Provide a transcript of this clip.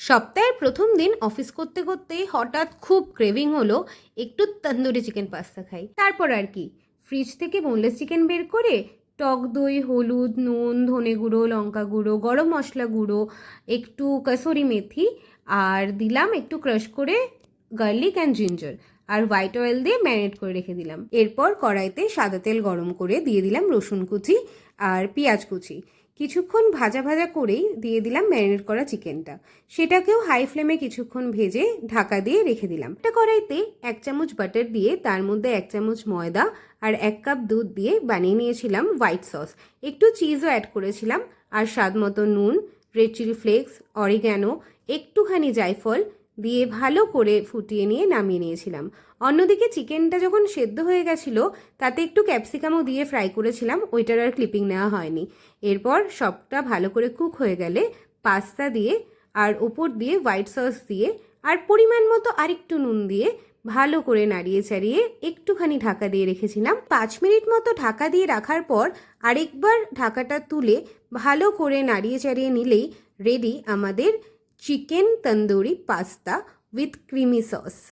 সপ্তাহের প্রথম দিন অফিস করতে করতেই হঠাৎ খুব ক্রেভিং হলো একটু তন্দুরি চিকেন পাস্তা খাই। তারপর আর কি, ফ্রিজ থেকে বোনলেস চিকেন বের করে টক দই, হলুদ, নুন, ধনে গুঁড়ো, লঙ্কা গুঁড়ো, গরম মশলা গুঁড়ো, একটু কসুরি মেথি, আর দিলাম একটু ক্রাশ করে গার্লিক অ্যান্ড জিঞ্জার, আর হোয়াইট অয়েল দিয়ে ম্যারিনেট করে রেখে দিলাম। এরপর কড়াইতে সাদা তেল গরম করে দিয়ে দিলাম রসুন কুচি আর পেঁয়াজ কুচি। কিছুক্ষণ ভাজা ভাজা করেই দিয়ে দিলাম ম্যারিনেট করা চিকেনটা। সেটাকেও হাই ফ্লেমে কিছুক্ষণ ভেজে ঢাকা দিয়ে রেখে দিলাম। একটা কড়াইতে 1 চামচ বাটার দিয়ে তার মধ্যে 1 চামচ ময়দা আর 1 কাপ দুধ দিয়ে বানিয়ে নিয়েছিলাম হোয়াইট সস। একটু চিজও অ্যাড করেছিলাম, আর স্বাদ মতো নুন, রেড চিলি ফ্লেক্স, অরিগ্যানো, একটুখানি জায়ফল দিয়ে ভালো করে ফুটিয়ে নিয়ে নামিয়ে নিয়েছিলাম। অন্যদিকে চিকেনটা যখন সেদ্ধ হয়ে গেছিলো তাতে একটু ক্যাপসিকামও দিয়ে ফ্রাই করেছিলাম, ওইটার আর ক্লিপিং নেওয়া হয়নি। এরপর সবটা ভালো করে কুক হয়ে গেলে পাস্তা দিয়ে আর ওপর দিয়ে হোয়াইট সস দিয়ে আর পরিমাণ মতো আরেকটু নুন দিয়ে ভালো করে নাড়িয়ে চাড়িয়ে একটুখানি ঢাকা দিয়ে রেখেছিলাম। 5 মিনিট মতো ঢাকা দিয়ে রাখার পর আরেকবার ঢাকাটা তুলে ভালো করে নাড়িয়ে চাড়িয়ে নিলেই রেডি আমাদের chicken tandoori pasta with creamy sauce.